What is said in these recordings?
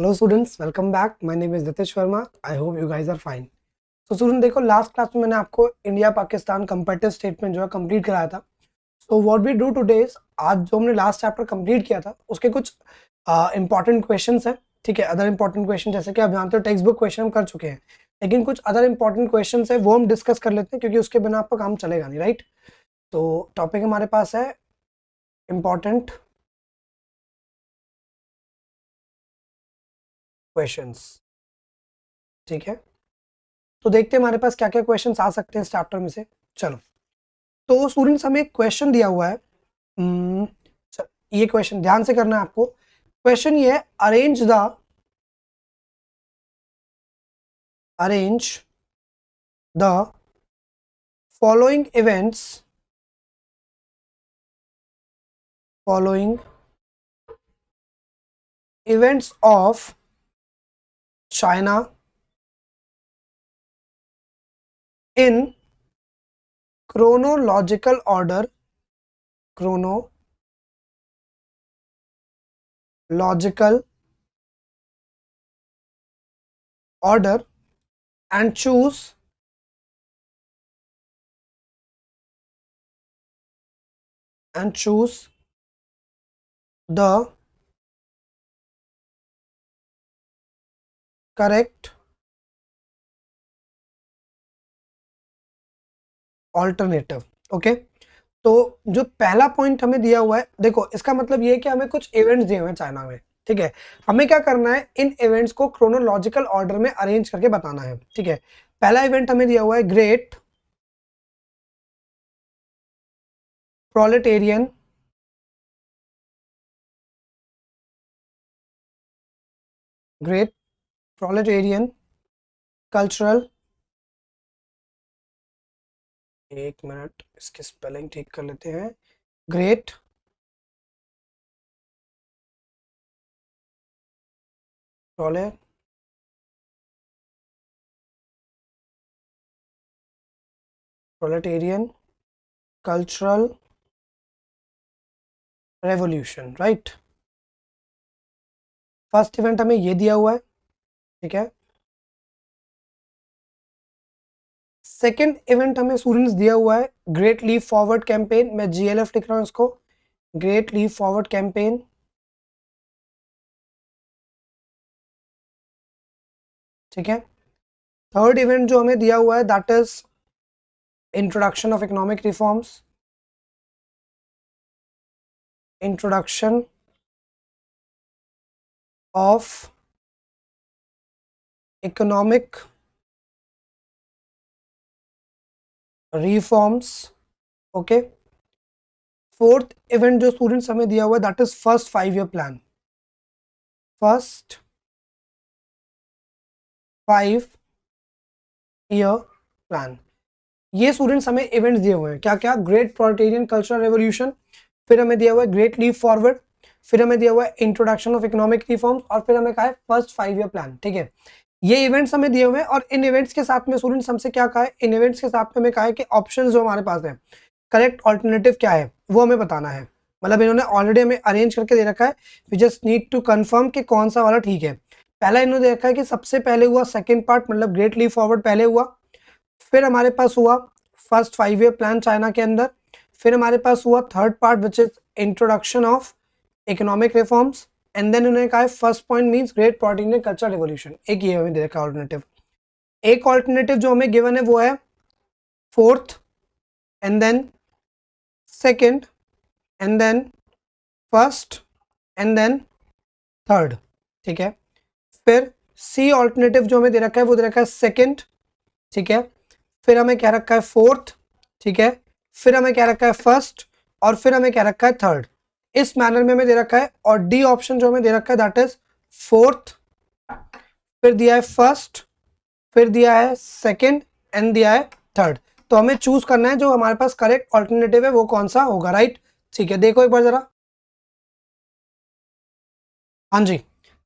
Hello students, welcome back. My name is Nitish Verma. I hope you guys are fine. तो student देखो, last class में मैंने आपको India Pakistan comparative statement जो है कंप्लीट कराया था। So what we do today is, आज जो हमने लास्ट चैप्टर कंप्लीट किया था उसके कुछ इंपॉर्टेंट क्वेश्चंस हैं। ठीक है, अदर इंपॉर्टेंट क्वेश्चन जैसे कि आप जानते हो टेक्स्ट बुक क्वेश्चन हम कर चुके हैं, लेकिन कुछ अदर इंपॉर्टेंट क्वेश्चन है वो हम डिस्कस कर लेते हैं, क्योंकि उसके बिना आपका काम चलेगा नहीं, राइट। तो टॉपिक हमारे पास है इंपॉर्टेंट क्वेश्चंस। ठीक है, तो देखते हैं हमारे पास क्या क्या क्वेश्चंस आ सकते हैं इस चैप्टर में से। चलो, तो स्टूडेंट्स हमें एक क्वेश्चन दिया हुआ है। ये क्वेश्चन ध्यान से करना है आपको। क्वेश्चन ये है, arrange the following events of China in chronological order and choose the correct alternative। Okay, तो जो पहला पॉइंट हमें दिया हुआ है, देखो इसका मतलब ये है कि हमें कुछ इवेंट्स दिए हुए हैं चाइना में। ठीक है, हमें क्या करना है, इन इवेंट्स को क्रोनोलॉजिकल ऑर्डर में अरेंज करके बताना है। ठीक है, पहला इवेंट हमें दिया हुआ है ग्रेट प्रोलेटेरियन कल्चरल, एक मिनट इसकी स्पेलिंग ठीक कर लेते हैं। Great proletarian cultural revolution, right. First event हमें ये दिया हुआ है। ठीक है, सेकेंड इवेंट हमें स्टूडेंट्स दिया हुआ है ग्रेट लीप फॉरवर्ड कैंपेन। मैं GLF लिख रहा हूं इसको, ग्रेट लीप फॉरवर्ड कैंपेन। ठीक है, थर्ड इवेंट जो हमें दिया हुआ है that is introduction of economic reforms, introduction of economic reforms. Okay, fourth event जो स्टूडेंट्स हमें दिया हुआ है that is first 5 year plan, first 5 year plan. ये स्टूडेंट्स हमें इवेंट्स दिए हुए हैं, क्या क्या, ग्रेट प्रोलेटेरियन कल्चरल रेवोल्यूशन, फिर हमें दिया हुआ है ग्रेट लीप फॉरवर्ड, फिर हमें दिया हुआ है इंट्रोडक्शन ऑफ इकोनॉमिक रिफॉर्म्स, और फिर हमें कहा है फर्स्ट 5 ईयर प्लान। ठीक है, ये इवेंट्स हमें दिए हुए हैं, और इन इवेंट्स के साथ में स्टूडेंट्स हमसे क्या कहा है, इन इवेंट्स के साथ में हमें कहा है कि ऑप्शन जो हमारे पास है, करेक्ट ऑल्टरनेटिव क्या है वो हमें बताना है। मतलब इन्होंने ऑलरेडी हमें अरेंज करके दे रखा है, we just need to confirm कि कौन सा वाला ठीक है। पहला इन्होंने दे रखा है कि सबसे पहले हुआ सेकेंड पार्ट, मतलब ग्रेट लीप फॉरवर्ड पहले हुआ, फिर हमारे पास हुआ फर्स्ट 5 ईयर प्लान चाइना के अंदर, फिर हमारे पास हुआ third part which is introduction of economic reforms, and then उन्होंने कहा first point means great proletarian cultural revolution. एक ये हमें दे रखा है ऑल्टरनेटिव। एक ऑल्टरनेटिव जो हमें गिवन है वो है fourth, and then second, and then first, and then third. ठीक है, फिर सी ऑल्टरनेटिव जो हमें दे रखा है वो दे रखा है सेकंड। ठीक है, फिर हमें क्या रखा है फोर्थ। ठीक है, फिर हमें क्या रखा है फर्स्ट, और फिर हमें क्या रखा है थर्ड। इस मैनर में हमें दे रखा है, और डी ऑप्शन जो हमें दे रखा है दैट इज फोर्थ, फिर दिया है फर्स्ट, फिर दिया है सेकंड, एंड दिया है थर्ड। तो हमें चूज करना है जो हमारे पास करेक्ट ऑल्टरनेटिव है वो कौन सा होगा, राइट। ठीक है, देखो एक बार जरा। हाँ जी,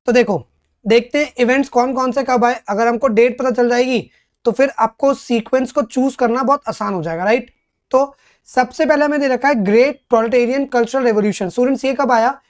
तो देखो देखते हैं इवेंट्स कौन कौन से कब आए। अगर हमको डेट पता चल जाएगी तो फिर आपको सीक्वेंस को चूज करना बहुत आसान हो जाएगा, राइट। तो सबसे पहले हमें दे रखा है great proletarian cultural revolution. Students ये कब आया,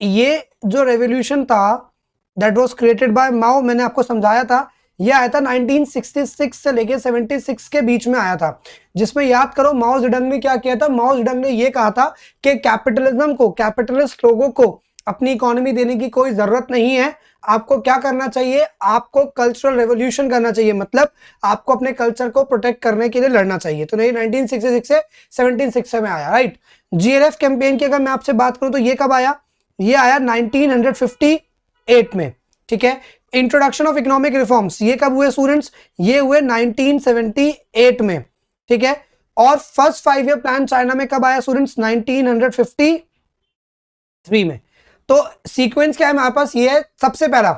ये जो रेवोल्यूशन था दैट वाज क्रिएटेड बाय माओ, मैंने आपको समझाया था। ये आया था 1966 से लेके 76 के बीच में आया था, जिसमें याद करो माओ जेडंग ने क्या किया था। माओ जेडंग ने ये कहा था कि कैपिटलिज्म को, कैपिटलिस्ट लोगों को अपनी इकोनॉमी देने की कोई जरूरत नहीं है, आपको क्या करना चाहिए, आपको कल्चरल रेवोल्यूशन करना चाहिए, मतलब आपको अपने कल्चर को प्रोटेक्ट करने के लिए लड़ना चाहिए। तो नहीं 1966 से 76 में आया, राइट। जीएलएफ कैंपेन की अगर मैं आपसे बात करूं तो ये कब आया, ये आया 1958 में, ठीक है। इंट्रोडक्शन ऑफ इकोनॉमिक रिफॉर्म्स ये कब हुए स्टूडेंट्स, ये हुए 1978 में, ठीक है। और फर्स्ट 5 ईयर प्लान चाइना में कब आया स्टूडेंट्स, 1953 में। तो सीक्वेंस क्या है हमारे पास, ये है सबसे पहला।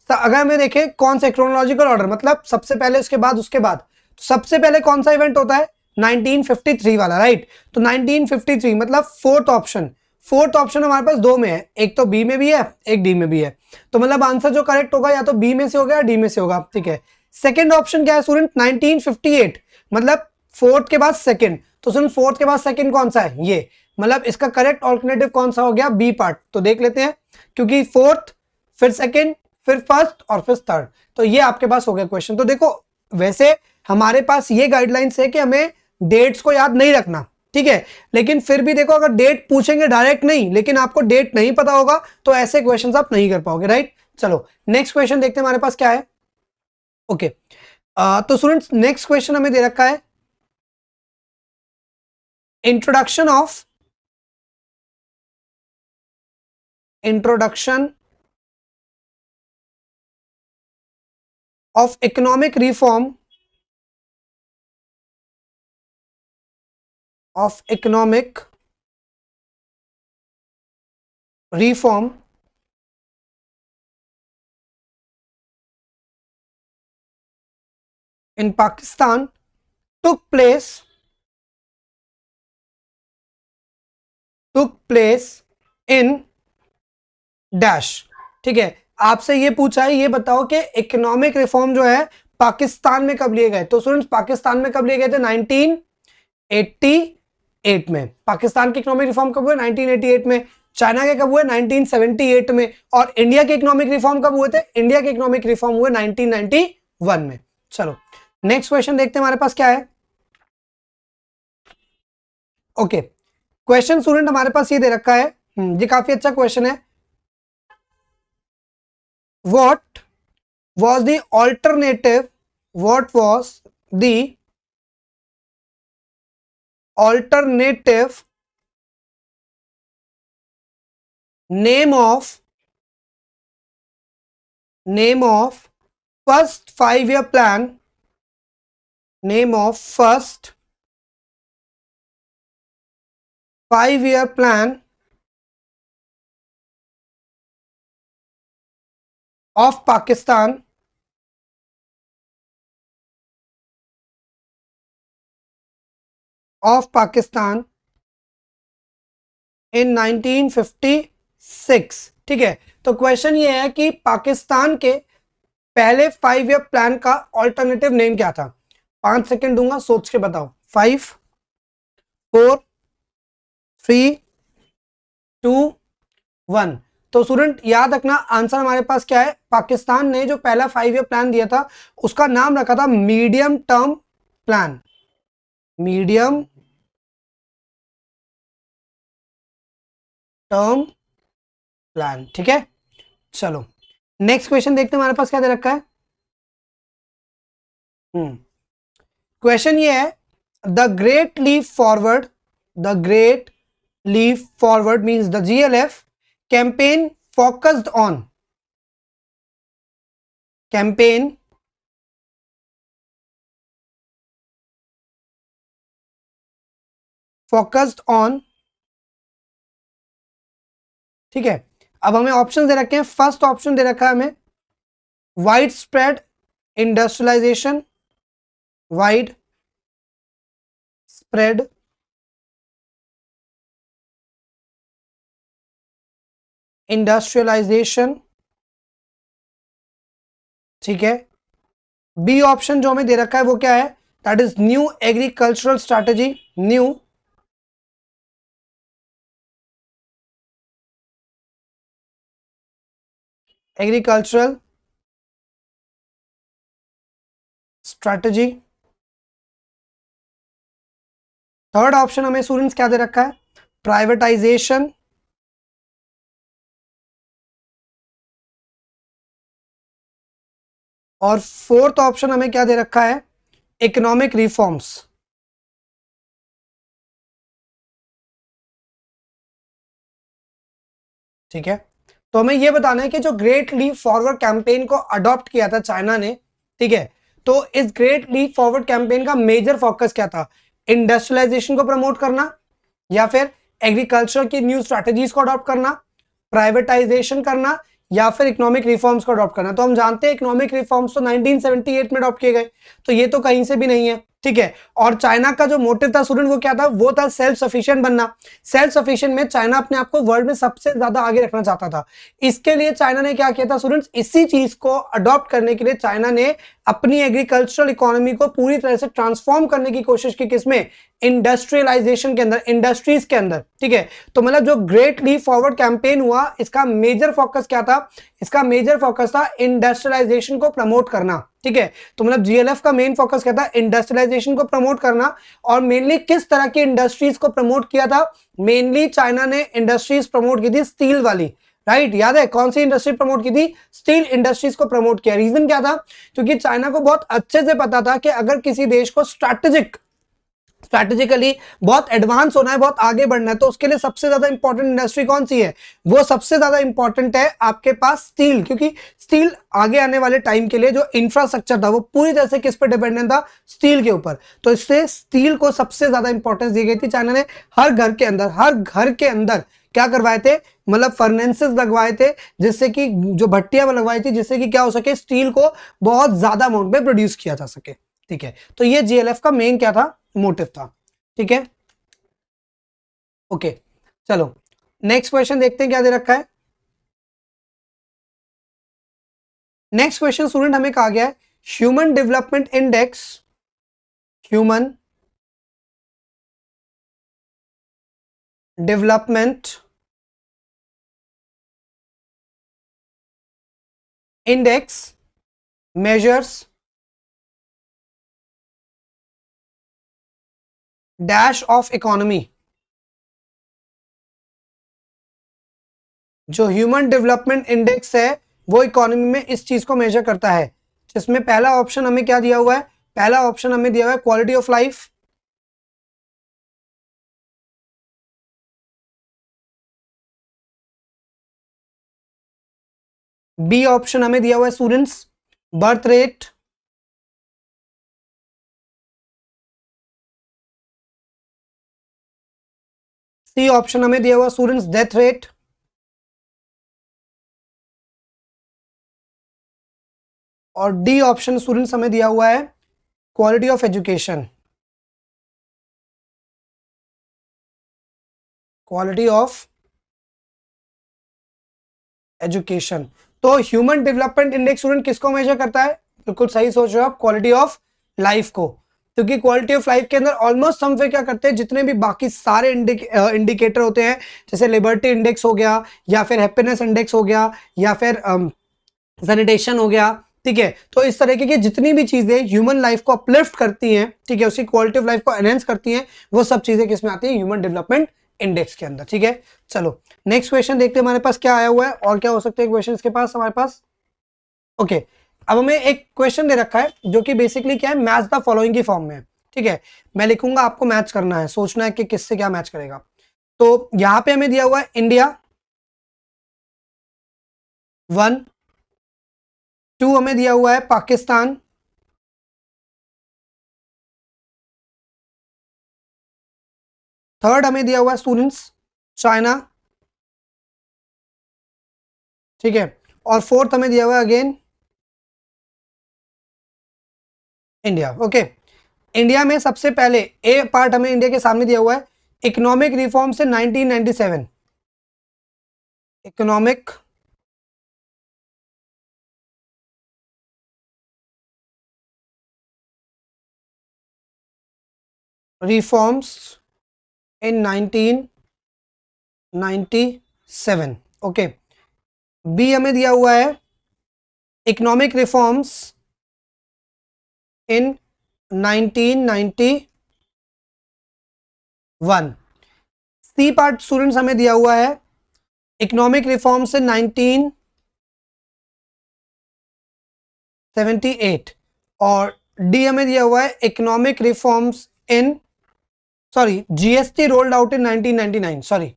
अगर हमें देखें कौन सा क्रोनोलॉजिकल ऑर्डर, मतलब सबसे पहले उसके बाद उसके बाद, तो सबसे पहले कौन सा इवेंट होता है, 1953 वाला, राइट। तो 1953 मतलब फोर्थ ऑप्शन, फोर्थ ऑप्शन हमारे पास दो में है, एक तो बी में भी है एक डी में भी है, तो मतलब आंसर जो करेक्ट होगा या तो बी में से होगा या डी में से होगा, ठीक है। सेकंड ऑप्शन क्या है स्टूडेंट, 1958 मतलब फोर्थ के बाद सेकंड, तो स्टूडेंट फोर्थ के बाद सेकंड कौन सा है, ये मतलब इसका करेक्ट ऑल्टरनेटिव कौन सा हो गया, बी पार्ट। तो देख लेते हैं, क्योंकि फोर्थ फिर सेकंड फिर फर्स्ट और फिर थर्ड, तो ये आपके पास हो गया क्वेश्चन। तो देखो वैसे हमारे पास ये गाइडलाइंस है कि हमें डेट्स को याद नहीं रखना, ठीक है, लेकिन फिर भी देखो अगर डेट पूछेंगे डायरेक्ट नहीं, लेकिन आपको डेट नहीं पता होगा तो ऐसे क्वेश्चंस आप नहीं कर पाओगे, राइट। चलो नेक्स्ट क्वेश्चन देखते हैं हमारे पास क्या है। ओके तो स्टूडेंट्स नेक्स्ट क्वेश्चन हमें दे रखा है, introduction of economic reform in Pakistan took place in dash, ठीक है। आपसे ये पूछा है, ये बताओ कि इकोनॉमिक रिफॉर्म जो है पाकिस्तान में कब लिए गए। तो स्टूडेंट्स पाकिस्तान में कब लिए गए थे, 1988 में। पाकिस्तान के इकोनॉमिक रिफॉर्म कब हुए, 1988 में। चाइना के कब हुए, 1978 में। और इंडिया के इकोनॉमिक रिफॉर्म कब हुए थे, इंडिया के इकोनॉमिक रिफॉर्म हुए 1991 में। चलो नेक्स्ट क्वेश्चन देखते हैं हमारे पास क्या है। ओके क्वेश्चन स्टूडेंट हमारे पास ये दे रखा है, ये काफी अच्छा क्वेश्चन है। What was the alternative name of first 5 year plan, name of first 5 year plan of Pakistan in 1956, ठीक है। तो क्वेश्चन ये है कि पाकिस्तान के पहले 5 ईयर प्लान का ऑल्टरनेटिव नेम क्या था। 5 सेकंड दूंगा, सोच के बताओ। 5 4 3 2 1। तो स्टूडेंट याद रखना आंसर हमारे पास क्या है, पाकिस्तान ने जो पहला 5 ईयर प्लान दिया था उसका नाम रखा था medium term plan, medium term plan, ठीक है। चलो नेक्स्ट क्वेश्चन देखते हैं हमारे पास क्या दे रखा है। क्वेश्चन ये है, the great leap forward, the great leap forward means the GLF campaign focused on, campaign focused on, ठीक है। अब हमें ऑप्शन दे रखे हैं, फर्स्ट ऑप्शन दे रखा है हमें wide spread industrialisation, wide spread industrialisation, ठीक है। बी ऑप्शन जो हमें दे रखा है वो क्या है, that is new agricultural strategy, new agricultural strategy. Third option हमें स्टूडेंट्स क्या दे रखा है, प्राइवेटाइजेशन। और फोर्थ ऑप्शन हमें क्या दे रखा है, इकोनॉमिक रिफॉर्म्स। ठीक है, तो हमें यह बताना है कि जो ग्रेट लीप फॉरवर्ड कैंपेन को अडॉप्ट किया था चाइना ने, ठीक है, तो इस ग्रेट लीप फॉरवर्ड कैंपेन का मेजर फोकस क्या था, इंडस्ट्रियलाइजेशन को प्रमोट करना, या फिर एग्रीकल्चर की न्यू स्ट्रैटेजीज को अडॉप्ट करना, प्राइवेटाइजेशन करना, या फिर इकोनॉमिक रिफॉर्म्स को अडॉप्ट करना। तो हम जानते हैं इकोनॉमिक रिफॉर्म्स तो 1978 में अडॉप्ट किए गए, तो ये तो कहीं से भी नहीं है। ठीक है, और चाइना का जो मोटिव था स्टूडेंट वो क्या था, वो था सेल्फ सफिशिएंट बनना। सेल्फ सफिशिएंट में चाइना अपने आप को वर्ल्ड में सबसे ज्यादा आगे रखना चाहता था। इसके लिए चाइना ने क्या किया था स्टूडेंट्स, इसी चीज को अडॉप्ट करने के लिए चाइना ने अपनी एग्रीकल्चरल इकोनॉमी को पूरी तरह से ट्रांसफॉर्म करने की कोशिश की, किसमें, इंडस्ट्रियलाइजेशन के अंदर, इंडस्ट्रीज के अंदर। ठीक है, तो मतलब जो ग्रेट लीप फॉरवर्ड कैंपेन हुआ, इसका मेजर फोकस क्या था, इसका मेजर फोकस था इंडस्ट्रियलाइजेशन को प्रमोट करना। ठीक है, तो मतलब जीएलएफ का मेन फोकस क्या था, इंडस्ट्रियलाइजेशन को प्रमोट करना। और मेनली किस तरह की इंडस्ट्रीज को प्रमोट किया था, मेनली चाइना ने इंडस्ट्रीज प्रमोट की थी स्टील वाली। राइट, याद है कौन सी इंडस्ट्री प्रमोट की थी, स्टील इंडस्ट्रीज को प्रमोट किया। रीजन क्या था, क्योंकि चाइना को बहुत अच्छे से पता था कि अगर किसी देश को स्ट्रैटेजिकली बहुत एडवांस होना है, बहुत आगे बढ़ना है, तो उसके लिए सबसे ज्यादा इंपॉर्टेंट इंडस्ट्री कौन सी है, वो सबसे ज्यादा इंपॉर्टेंट है आपके पास स्टील। क्योंकि स्टील आगे आने वाले टाइम के लिए जो इंफ्रास्ट्रक्चर था वो पूरी तरह से किस पर डिपेंडेंट था, स्टील के ऊपर। तो इससे स्टील को सबसे ज्यादा इंपॉर्टेंस दी गई थी। चाइना ने हर घर के अंदर क्या करवाए थे, मतलब फर्नेसेस लगवाए थे, जिससे कि जो भट्टियां लगवाई थी, जिससे कि क्या हो सके, स्टील को बहुत ज्यादा अमाउंट में प्रोड्यूस किया जा सके। ठीक है, तो ये जीएलएफ का मेन क्या था, मोटिव था। ठीक है, ओके, चलो नेक्स्ट क्वेश्चन देखते हैं क्या दे रखा है। नेक्स्ट क्वेश्चन स्टूडेंट हमें कहा गया है, human development index, human development index measures dash of economy. जो ह्यूमन डेवलपमेंट इंडेक्स है वो इकोनॉमी में इस चीज को मेजर करता है, जिसमें पहला ऑप्शन हमें क्या दिया हुआ है, पहला ऑप्शन हमें दिया हुआ है quality of life, B option हमें दिया हुआ है students birth rate, C option हमें दिया हुआ स्टूडेंट्स डेथ रेट, और डी ऑप्शन स्टूडेंट्स हमें दिया हुआ है quality of education, quality of education. तो ह्यूमन डेवलपमेंट इंडेक्स स्टूडेंट किसको मेजर करता है, बिल्कुल सही सोच रहे हो आप, क्वालिटी ऑफ लाइफ को। क्योंकि क्वालिटी ऑफ लाइफ के अंदर ऑलमोस्ट हम फिर क्या करते हैं, जितने भी बाकी सारे इंडिकेटर होते हैं, जैसे लिबर्टी इंडेक्स हो गया, या फिर हैप्पीनेस इंडेक्स हो गया, या फिर सैनिटेशन हो गया। ठीक है, तो इस तरीके की जितनी भी चीजें ह्यूमन लाइफ को अपलिफ्ट करती हैं, ठीक है, उसकी क्वालिटी ऑफ लाइफ को एनहेंस करती हैं, वो सब चीजें किसमें आती है, ह्यूमन डेवलपमेंट इंडेक्स के अंदर। ठीक है, चलो नेक्स्ट क्वेश्चन देखते हैं हमारे पास क्या आया हुआ है, और क्या हो सकते हैं क्वेश्चन के पास हमारे पास। ओके, अब हमें एक क्वेश्चन दे रखा है जो कि बेसिकली क्या है, मैच द फॉलोइंग की फॉर्म में है। ठीक है, मैं लिखूंगा, आपको मैच करना है, सोचना है कि किससे क्या मैच करेगा। तो यहां पे हमें दिया हुआ है इंडिया 1, 2 हमें दिया हुआ है पाकिस्तान, 3 हमें दिया हुआ है स्टूडेंट्स चाइना। ठीक है, और 4 हमें दिया हुआ है अगेन इंडिया। ओके, इंडिया में सबसे पहले ए पार्ट हमें इंडिया के सामने दिया हुआ है, इकोनॉमिक रिफॉर्म से 1997, economic reforms in 1997। Okay, B हमें दिया हुआ है economic reforms in 1991। C part students हमें दिया हुआ है इकोनॉमिक रिफॉर्म्स इन 1978 और डी हमें दिया हुआ है economic reforms in GST rolled out in 1999। Sorry,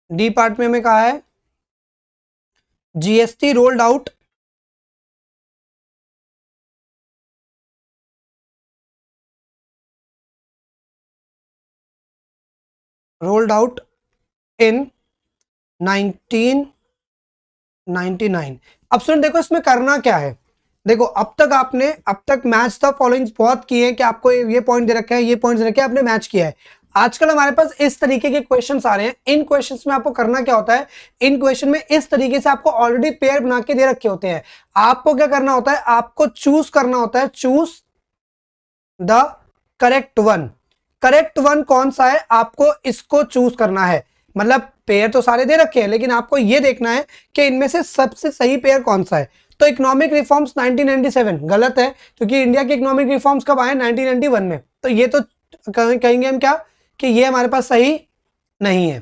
D part में हमें कहा है जीएसटी रोल्ड आउट इन 1999। अब सुन देखो इसमें करना क्या है। देखो अब तक मैच द फॉलोइंग बहुत किए कि आपको ये पॉइंट दे रखे हैं, ये पॉइंट दे रखे हैं, आपने मैच किया है। आजकल हमारे पास इस तरीके के क्वेश्चंस आ रहे हैं। इन क्वेश्चंस में आपको करना क्या होता है, इन क्वेश्चन में इस तरीके से आपको ऑलरेडी पेयर बना के दे रखे होते हैं। आपको क्या करना होता है, आपको चूज करना होता है, choose the correct one. Correct one कौन सा है, आपको इसको चूज करना है। मतलब पेयर तो सारे दे रखे हैं, लेकिन आपको यह देखना है कि इनमें से सबसे सही पेयर कौन सा है। तो इकोनॉमिक रिफॉर्म्स 1997 गलत है, क्योंकि इंडिया के इकोनॉमिक रिफॉर्म्स कब आए, 1991 में। तो ये तो कहेंगे हम क्या कि ये हमारे पास सही नहीं है।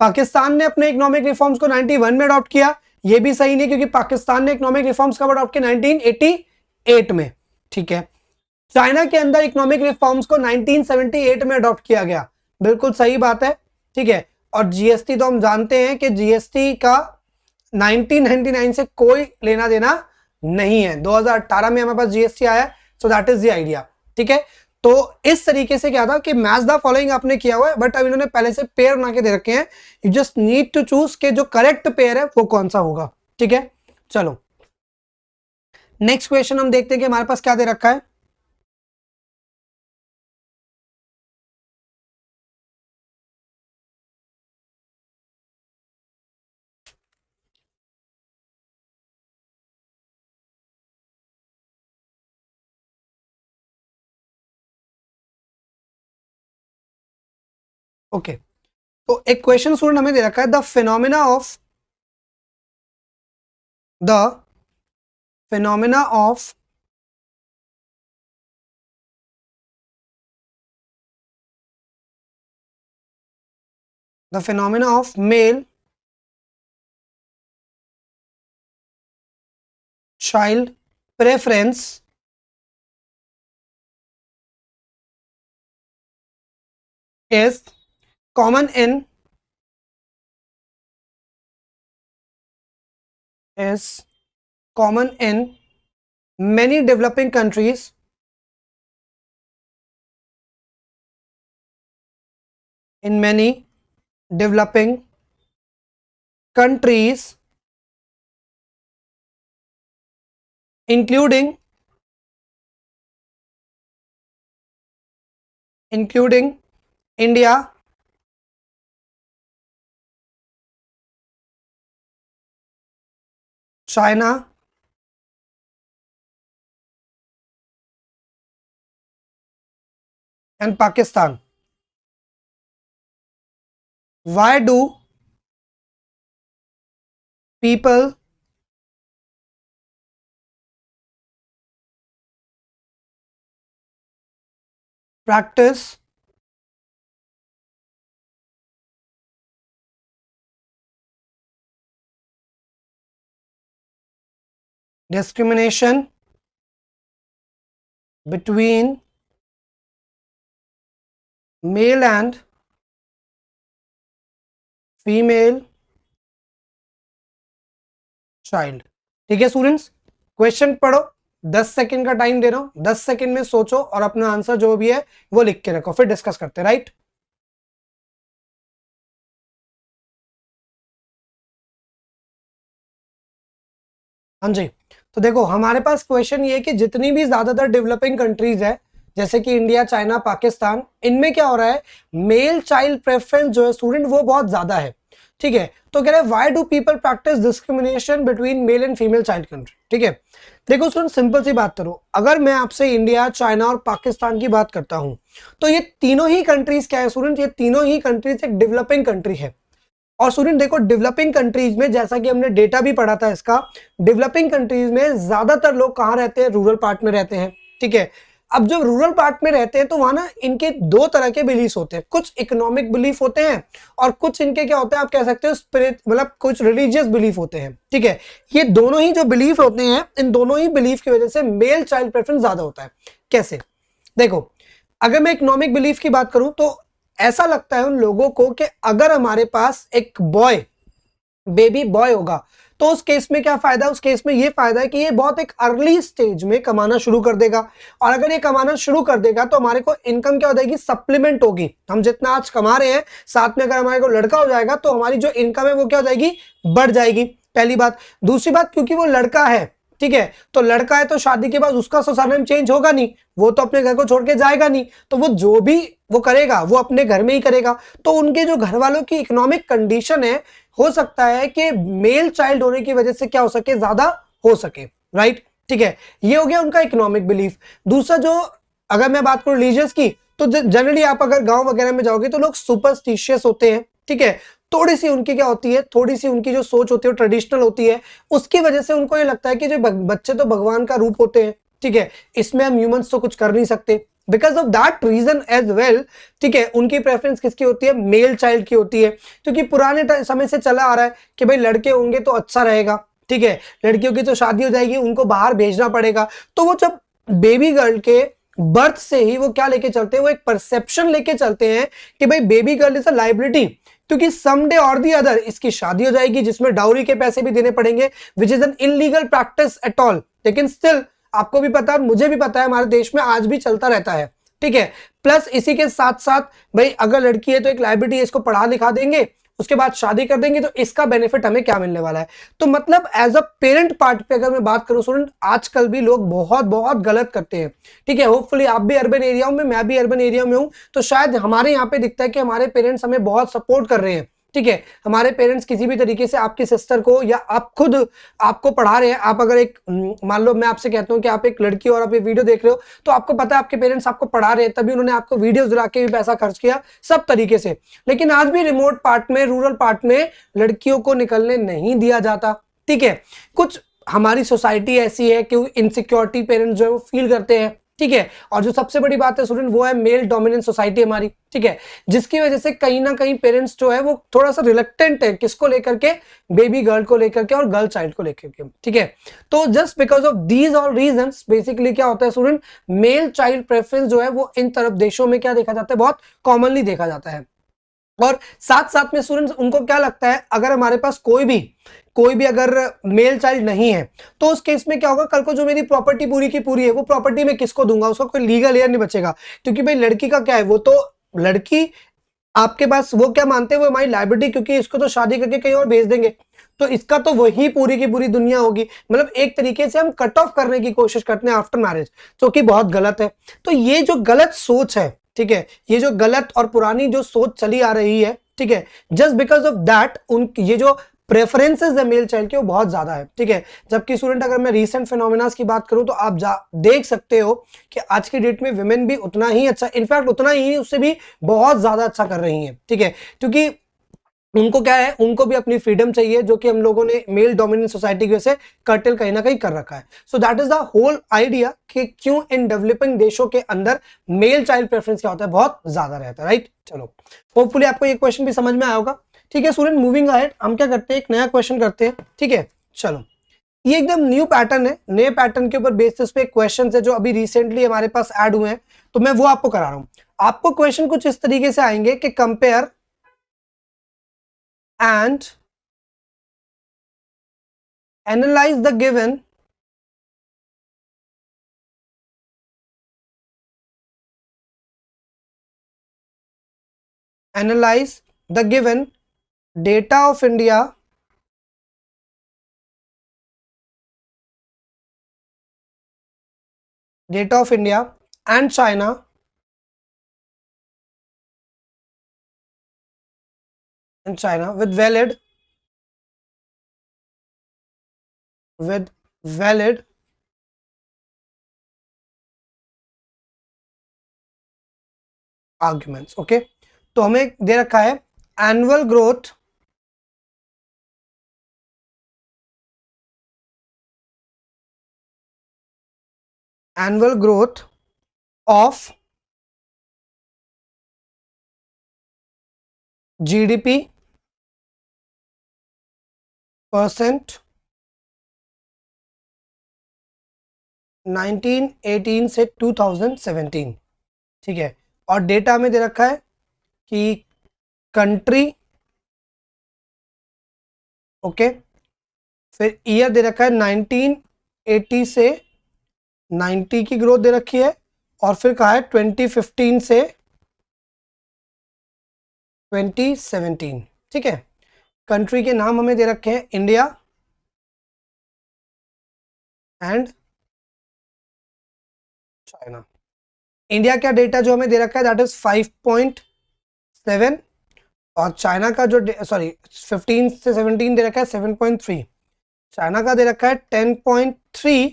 पाकिस्तान ने अपने इकोनॉमिक रिफॉर्म्स को 91 में अडॉप्ट किया, ये भी सही नहीं, क्योंकि पाकिस्तान ने इकोनॉमिक रिफॉर्म्स कब अडॉप्ट किया, 1988 में। ठीक है, चाइना के अंदर इकोनॉमिक रिफॉर्म्स को 1978 में अडॉप्ट किया गया, बिल्कुल सही बात है। ठीक है, और जीएसटी तो हम जानते हैं कि जीएसटी का 1999 से कोई लेना देना नहीं है। 2018 में हमारे पास जीएसटी आया, so that is the idea. ठीक है, तो इस तरीके से क्या था कि मैच द फॉलोइंग आपने किया हुआ है, बट अब इन्होंने पहले से पेयर बना के दे रखे हैं। You just need to choose के जो करेक्ट पेयर है वो कौन सा होगा। ठीक है, चलो नेक्स्ट क्वेश्चन हम देखते हैं कि हमारे पास क्या दे रखा है। ओके, तो एक क्वेश्चन स्टूडेंट हमें दे रखा है, the phenomena of male child preference is common in many developing countries including India, China, and Pakistan. Why do people practice discrimination between male and female child? ठीक है स्टूडेंट्स, क्वेश्चन पढ़ो, 10 second का time दे रहा हूं, 10 second में सोचो और अपना आंसर जो भी है वो लिख के रखो, फिर डिस्कस करते हैं। राइट, हाँ जी। तो देखो हमारे पास क्वेश्चन ये है कि जितनी भी ज्यादातर डेवलपिंग कंट्रीज है, जैसे कि इंडिया, चाइना, पाकिस्तान, इनमें क्या हो रहा है, मेल चाइल्ड प्रेफरेंस जो है स्टूडेंट वो बहुत ज्यादा है। ठीक है, तो कह रहे हैं why do people practice discrimination between male and female child country. ठीक है, देखो स्टूडेंट सिंपल सी बात करो, अगर मैं आपसे इंडिया, चाइना और पाकिस्तान की बात करता हूं, तो ये तीनों ही कंट्रीज क्या है स्टूडेंट, ये तीनों ही कंट्रीज एक डेवलपिंग कंट्री है। और स्टूडेंट देखो डेवलपिंग कंट्रीज में, जैसा कि हमने डेटा भी पढ़ा था इसका, डेवलपिंग कंट्रीज में ज्यादातर लोग कहाँ रहते हैं, रूरल पार्ट में रहते हैं, ठीक है। अब जो रूरल पार्ट में रहते हैं तो वहां ना इनके दो तरह के बिलीफ होते हैं, कुछ इकोनॉमिक बिलीफ होते हैं और कुछ इनके क्या होते हैं, आप कह सकते हो स्पिरिट, मतलब कुछ रिलीजियस बिलीफ होते हैं, ठीक है। ये दोनों ही जो बिलीफ होते हैं, इन दोनों ही बिलीफ की वजह से मेल चाइल्ड प्रेफरेंस ज्यादा होता है। कैसे, देखो अगर मैं इकोनॉमिक बिलीफ की बात करूं तो ऐसा लगता है उन लोगों को कि अगर हमारे पास एक बॉय, बेबी बॉय होगा तो उस केस में क्या फायदा, उस केस में ये फायदा है कि ये बहुत एक अर्ली स्टेज में कमाना शुरू कर देगा, और अगर ये कमाना शुरू कर देगा तो हमारे को इनकम क्या हो जाएगी, सप्लीमेंट होगी। हम जितना आज कमा रहे हैं, साथ में अगर हमारे को लड़का हो जाएगा तो हमारी जो इनकम है वो क्या हो जाएगी, बढ़ जाएगी, पहली बात। दूसरी बात, क्योंकि वो लड़का है, ठीक है, तो लड़का है तो शादी के बाद उसका सरनेम चेंज होगा नहीं, वो तो अपने घर को छोड़ के जाएगा नहीं, तो वो जो भी वो करेगा वो अपने घर में ही करेगा। तो उनके जो घर वालों की इकोनॉमिक कंडीशन है, हो सकता है कि मेल चाइल्ड होने की वजह से क्या हो सके, ज्यादा हो सके, राइट, ठीक है। ये हो गया उनका इकोनॉमिक बिलीफ। दूसरा जो, अगर मैं बात करूं रिलीजियस की, तो जनरली आप अगर गांव वगैरह में जाओगे तो लोग सुपरस्टिशियस होते हैं, ठीक है। थोड़ी सी उनकी क्या होती है, थोड़ी सी उनकी जो सोच होती है वो ट्रेडिशनल होती है, उसकी वजह से उनको ये लगता है कि जो बच्चे तो भगवान का रूप होते हैं, ठीक है, इसमें हम ह्यूमंस तो कुछ कर नहीं सकते, because of that reason as well, ठीक है, उनकी प्रेफरेंस किसकी होती है, मेल चाइल्ड की होती है। क्योंकि पुराने समय से चला आ रहा है कि भाई लड़के होंगे तो अच्छा रहेगा, ठीक है, लड़कियों की तो शादी हो जाएगी, उनको बाहर भेजना पड़ेगा। तो वो जब बेबी गर्ल के बर्थ से ही वो क्या लेके चलते हैं, वो एक परसेप्शन लेके चलते हैं कि भाई baby girl is a liability, क्योंकि समडे और दी अदर इसकी शादी हो जाएगी जिसमें डाउरी के पैसे भी देने पड़ेंगे, which is an illegal practice at all, लेकिन स्टिल आपको भी पता है, मुझे भी पता है, हमारे देश में आज भी चलता रहता है, ठीक है। प्लस इसी के साथ साथ भाई अगर लड़की है तो एक लाइबिलिटी है, इसको पढ़ा लिखा देंगे, उसके बाद शादी कर देंगे, तो इसका बेनिफिट हमें क्या मिलने वाला है। तो मतलब एज अ पेरेंट पार्ट पे अगर मैं बात करूं स्टूडेंट, आजकल भी लोग बहुत बहुत गलत करते हैं, ठीक है। होपफुली आप भी अर्बन एरिया में, मैं भी अर्बन एरिया में हूं, तो शायद हमारे यहाँ पे दिखता है कि हमारे पेरेंट्स हमें बहुत सपोर्ट कर रहे हैं, ठीक है। हमारे पेरेंट्स किसी भी तरीके से आपकी सिस्टर को या आप खुद आपको पढ़ा रहे हैं, आप अगर एक मान लो मैं आपसे कहता हूं कि आप एक लड़की और आप ये वीडियो देख रहे हो, तो आपको पता है आपके पेरेंट्स आपको पढ़ा रहे हैं, तभी उन्होंने आपको वीडियोस दिला के भी पैसा खर्च किया सब तरीके से। लेकिन आज भी रिमोट पार्ट में, रूरल पार्ट में लड़कियों को निकलने नहीं दिया जाता, ठीक है। कुछ हमारी सोसाइटी ऐसी है कि इनसिक्योरिटी पेरेंट्स जो है वो फील करते हैं, ठीक है। और जो सबसे बड़ी बात है स्टूडेंट, वो है मेल डोमिनेंट सोसाइटी हमारी, ठीक है, जिसकी वजह से कहीं ना कहीं पेरेंट्स जो है वो थोड़ा सा रिलक्टेंट है, किसको लेकर के, बेबी गर्ल को लेकर के और गर्ल चाइल्ड को लेकर के, ठीक है। तो just because of these all reasons basically क्या होता है स्टूडेंट, मेल चाइल्ड प्रेफरेंस जो है वो इन तरफ देशों में क्या देखा जाता है, बहुत कॉमनली देखा जाता है। और साथ साथ में स्टूडेंट्स उनको क्या लगता है, अगर हमारे पास कोई भी अगर मेल चाइल्ड नहीं है, तो उस केस में क्या होगा, कल को जो मेरी प्रॉपर्टी पूरी की पूरी है, वो प्रॉपर्टी मैं किसको दूंगा, उसका कोई लीगल एयर नहीं बचेगा। क्योंकि भाई लड़की का क्या है, वो तो लड़की आपके पास वो क्या मानते हैं, वो हमारी लाइबिलिटी, क्योंकि इसको तो शादी करके कहीं और भेज देंगे, तो इसका तो वही पूरी की पूरी दुनिया होगी। मतलब एक तरीके से हम कट ऑफ करने की कोशिश करते हैं आफ्टर मैरिज, जो कि बहुत गलत है। तो ये जो गलत सोच है, ठीक है, ये जो गलत और पुरानी जो सोच चली आ रही है, ठीक है, जस्ट बिकॉज ऑफ दैट उन ये जो प्रेफरेंसेस है मेल चाइल्ड के वो बहुत ज्यादा है, ठीक है। जबकि स्टूडेंट अगर मैं रीसेंट फिनोमेनास की बात करूं तो आप देख सकते हो कि आज की डेट में विमेन भी उतना ही अच्छा, इनफैक्ट उतना ही उससे भी बहुत ज्यादा अच्छा कर रही हैं, ठीक है। क्योंकि उनको क्या है, उनको भी अपनी फ्रीडम चाहिए, जो कि हम लोगों ने मेल डोमिनेंट सोसाइटी की वजह से कर्टेल कहीं ना कहीं कर रखा है। So that is the whole idea कि क्यों इन डेवलपिंग देशों के अंदर मेल चाइल्ड प्रेफरेंस क्या होता है, बहुत ज्यादा रहता है, राइट। चलो होपफुली आपको ये क्वेश्चन भी समझ में आया होगा, ठीक है। स्टूडेंट मूविंग अहेड, हम क्या करते हैं, एक नया क्वेश्चन करते हैं, ठीक है। चलो ये एकदम न्यू पैटर्न है, नए पैटर्न के ऊपर बेसिस पे क्वेश्चन है जो अभी रिसेंटली हमारे पास ऐड हुए हैं, तो मैं वो आपको करा रहा हूं। आपको क्वेश्चन कुछ इस तरीके से आएंगे कि compare and analyze the given data of India and China with valid arguments, okay. तो हमें दे रखा है annual growth annual growth of GDP percent 1918 से 2017, ठीक है। और डेटा में दे रखा है कि कंट्री, ओके, फिर ईयर दे रखा है 1980 से 90 की ग्रोथ दे रखी है, और फिर कहा है 2015 से 2017, ठीक है। कंट्री के नाम हमें दे रखे हैं इंडिया एंड चाइना। इंडिया का डेटा जो हमें दे रखा है दैट इज 5.7, और चाइना का जो 15 से 17 दे रखा है 7.3, चाइना का दे रखा है 10.3,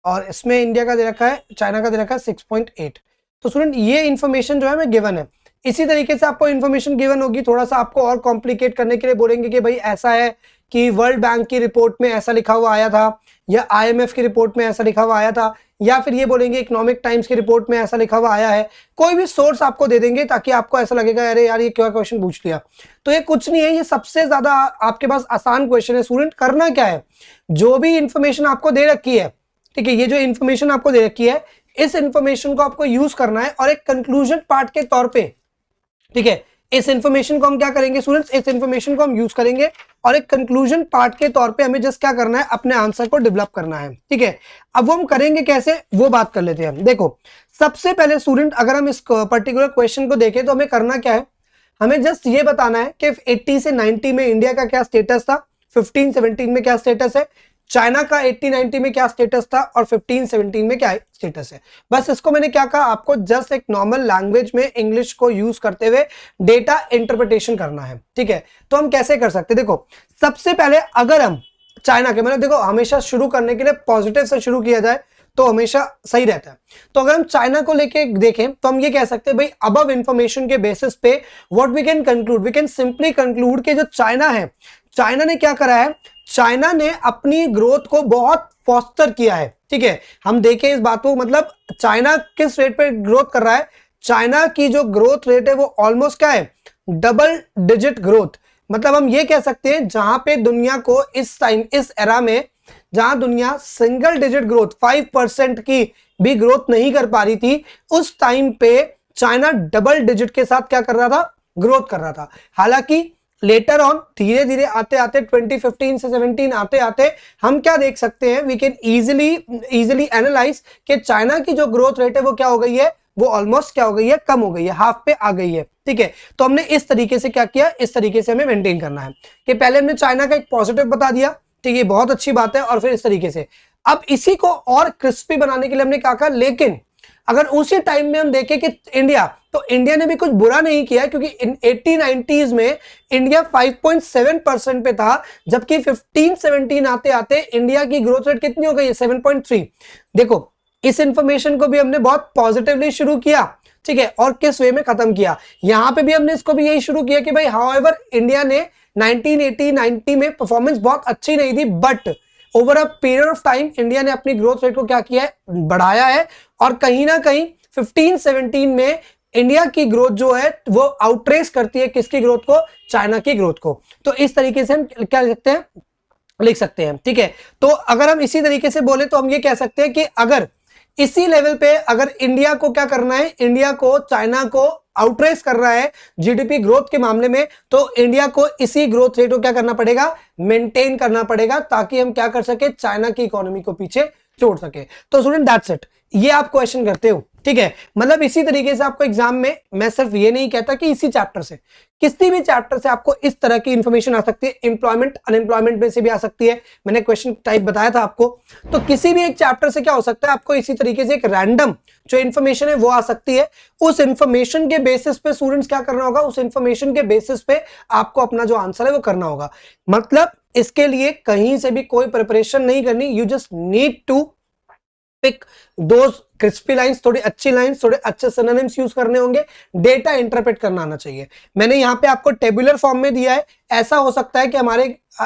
और इसमें इंडिया का दे रखा है, चाइना का दे रखा है 6.8। तो स्टूडेंट ये इन्फॉर्मेशन जो है हमें गिवन है। इसी तरीके से आपको इन्फॉर्मेशन गिवन होगी, थोड़ा सा आपको और कॉम्प्लिकेट करने के लिए बोलेंगे कि भाई ऐसा है कि वर्ल्ड बैंक की रिपोर्ट में ऐसा लिखा हुआ आया था, या आईएमएफ की रिपोर्ट में ऐसा लिखा हुआ आया था, या फिर ये बोलेंगे इकोनॉमिक टाइम्स की रिपोर्ट में ऐसा लिखा हुआ आया है। कोई भी सोर्स आपको दे देंगे ताकि आपको ऐसा लगेगा अरे यार ये क्या क्वेश्चन पूछ लिया। तो ये कुछ नहीं है, ये सबसे ज्यादा आपके पास आसान क्वेश्चन है। स्टूडेंट करना क्या है, जो भी इंफॉर्मेशन आपको दे रखी है, ठीक है, ये जो इन्फॉर्मेशन आपको दे रखी है, इस इन्फॉर्मेशन को आपको यूज करना है और एक कंक्लूजन पार्ट के तौर पे, ठीक है, इस इंफॉर्मेशन को हम क्या करेंगे स्टूडेंट्स, इस इंफॉर्मेशन को हम यूज करेंगे और एक कंक्लूजन पार्ट के तौर पे हमें जस्ट क्या करना है, अपने आंसर को डेवलप करना है, ठीक है। अब वो हम करेंगे कैसे, वो बात कर लेते हैं। देखो सबसे पहले स्टूडेंट अगर हम इस पर्टिकुलर क्वेश्चन को देखें तो हमें करना क्या है, हमें जस्ट ये बताना है कि 80 से 90 में इंडिया का क्या स्टेटस था, 15-17 में क्या स्टेटस है, चाइना का 80-90 में क्या स्टेटस था, और 15-17 में क्या स्टेटस है। बस इसको मैंने क्या कहा, आपको जस्ट एक नॉर्मल लैंग्वेज में इंग्लिश को यूज करते हुए डेटा इंटरप्रिटेशन करना है, ठीक है। तो हम कैसे कर सकते हैं, देखो सबसे पहले अगर हम चाइना के, मतलब देखो हमेशा शुरू करने के लिए पॉजिटिव से शुरू किया जाए तो हमेशा सही रहता है। तो अगर हम चाइना को लेके देखें तो हम ये कह सकते हैं भाई अबव इंफॉर्मेशन के बेसिस पे what we can conclude, we can simply conclude कि जो चाइना है, चाइना ने क्या करा है, चाइना ने अपनी ग्रोथ को बहुत फॉस्टर किया है, ठीक है। हम देखें इस बात को, मतलब चाइना किस रेट पे ग्रोथ कर रहा है, चाइना की जो ग्रोथ रेट है वो ऑलमोस्ट क्या है, डबल डिजिट ग्रोथ। मतलब हम ये कह सकते हैं जहां पे दुनिया को इस टाइम, इस एरा में जहां दुनिया सिंगल डिजिट ग्रोथ 5% की भी ग्रोथ नहीं कर पा रही थी, उस टाइम पे चाइना डबल डिजिट के साथ क्या कर रहा था, ग्रोथ कर रहा था। हालांकि लेटर ऑन धीरे धीरे आते आते 2015 से 17 आते आते हम क्या देख सकते हैं, वी कैन इजीली एनालाइज कि चाइना की जो ग्रोथ रेट है वो क्या हो गई है, वो ऑलमोस्ट क्या हो गई है, कम हो गई है, हाफ पे आ गई है, ठीक है। तो हमने इस तरीके से क्या किया, इस तरीके से हमें मेंटेन करना है कि पहले हमने चाइना का एक पॉजिटिव बता दिया, ठीक है, बहुत अच्छी बात है, और फिर इस तरीके से अब इसी को और क्रिस्पी बनाने के लिए हमने क्या कहा, लेकिन अगर उसी टाइम में हम देखें कि इंडिया, तो इंडिया ने भी कुछ बुरा नहीं किया, क्योंकि 80-90s में इंडिया 5.7% पे था, जबकि 15-17 आते आते इंडिया की ग्रोथ रेट कितनी हो गई है, 7.3। देखो इस इंफॉर्मेशन को भी हमने बहुत पॉजिटिवली शुरू किया, ठीक है, और किस वे में खत्म किया, यहां पे भी हमने इसको भी यही शुरू किया कि भाई हाउएवर इंडिया ने 1980-90 में परफॉर्मेंस बहुत अच्छी नहीं थी, but over a period of time India ने अपनी ग्रोथ रेट को क्या किया है, बढ़ाया है, और कहीं ना कहीं 15-17 में इंडिया की ग्रोथ जो है वो आउटरेस करती है किसकी ग्रोथ को, चाइना की ग्रोथ को। तो इस तरीके से हम क्या लिख सकते हैं, ठीक है। तो अगर हम इसी तरीके से बोले तो हम ये कह सकते हैं कि अगर इसी लेवल पे अगर इंडिया को क्या करना है, इंडिया को चाइना को आउटरेस कर रहा है जीडीपी ग्रोथ के मामले में, तो इंडिया को इसी ग्रोथ रेट को क्या करना पड़ेगा, मेंटेन करना पड़ेगा, ताकि हम क्या कर सके, चाइना की इकोनॉमी को पीछे छोड़ सके। तो स्टूडेंट दैट्स इट, ये आप क्वेश्चन करते हो, ठीक है। मतलब इसी तरीके से आपको एग्जाम में, मैं सिर्फ ये नहीं कहता कि इसी चैप्टर से, किसी भी चैप्टर से आपको इस तरह की इंफॉर्मेशन आ सकती है, एम्प्लॉयमेंट अनएम्प्लॉयमेंट में से भी आ सकती है, मैंने क्वेश्चन टाइप बताया था आपको। तो किसी भी एक चैप्टर से क्या हो सकता है, आपको इसी तरीके से एक रैंडम जो इन्फॉर्मेशन है वो आ सकती है। उस इंफॉर्मेशन के बेसिस पे स्टूडेंट्स क्या करना होगा, उस इंफॉर्मेशन के बेसिस पे आपको अपना जो आंसर है वो करना होगा। मतलब इसके लिए कहीं से भी कोई प्रिपरेशन नहीं करनी, you just need to pick those crispy lines, थोड़ी अच्छी लाइंस, थोड़े अच्छे सिनोनिम्स यूज करने होंगे, डेटा इंटरप्रेट करना आना चाहिए। मैंने यहाँ पे आपको टेबुलर फॉर्म में दिया है, ऐसा हो सकता है कि हमारे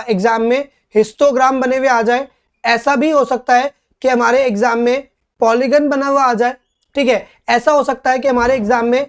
एग्जाम में हिस्टोग्राम बने हुए आ जाए, ऐसा भी हो सकता है कि हमारे एग्जाम में पॉलीगन बना हुआ आ जाए, ठीक है। ऐसा हो सकता है कि हमारे एग्जाम में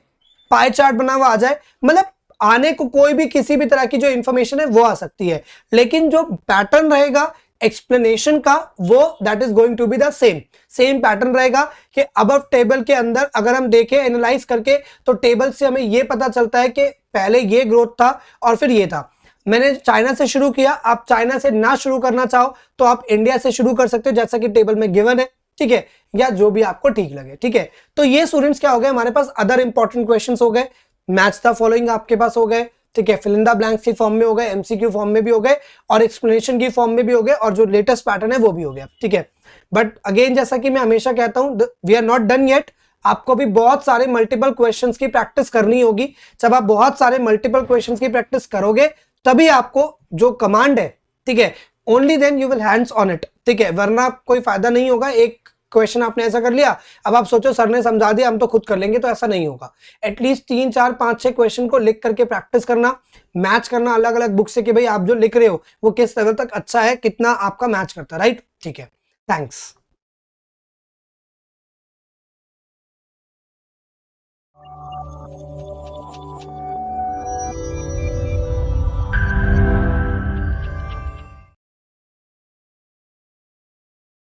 पाई चार्ट बना हुआ आ जाए, मतलब आने को कोई भी किसी भी तरह की जो इंफॉर्मेशन है वो आ सकती है, लेकिन जो पैटर्न रहेगा एक्सप्लेनेशन का वो that is going to be the same pattern रहेगा कि अब टेबल के अंदर अगर हम देखें एनालाइज करके तो टेबल से हमें ये पता चलता है कि पहले ये ग्रोथ था और फिर ये था। मैंने चाइना से शुरू किया, आप चाइना से ना शुरू करना चाहो तो आप इंडिया से शुरू कर सकते हो जैसा कि टेबल में गिवन है, ठीक है, या जो भी आपको ठीक लगे, ठीक है। तो ये स्टूडेंट्स क्या हो गए हमारे पास अदर इंपॉर्टेंट क्वेश्चंस हो गए, मैच द फॉलोइंग आपके पास हो गए, ठीक है, फिल इन द ब्लैंक्स की फॉर्म में हो गए, एमसीक्यू फॉर्म में भी हो गए और एक्सप्लेनेशन की फॉर्म में भी हो गए और जो लेटेस्ट पैटर्न है वो भी हो गया, ठीक है। बट अगेन जैसा कि मैं हमेशा कहता हूं we are not done yet, आपको भी बहुत सारे मल्टीपल क्वेश्चंस की प्रैक्टिस करनी होगी। जब आप बहुत सारे मल्टीपल क्वेश्चंस की प्रैक्टिस करोगे तभी आपको जो कमांड है, ठीक है, only then you will hands on it, ठीक है, वरना कोई फायदा नहीं होगा। एक क्वेश्चन आपने ऐसा कर लिया, अब आप सोचो सर ने समझा दिया हम तो खुद कर लेंगे, तो ऐसा नहीं होगा। एटलीस्ट 3 4 5 6 क्वेश्चन को लिख करके प्रैक्टिस करना, मैच करना अलग अलग बुक से कि भाई आप जो लिख रहे हो वो किस लेवल तक अच्छा है, कितना आपका मैच करता है, राइट, ठीक है। थैंक्स।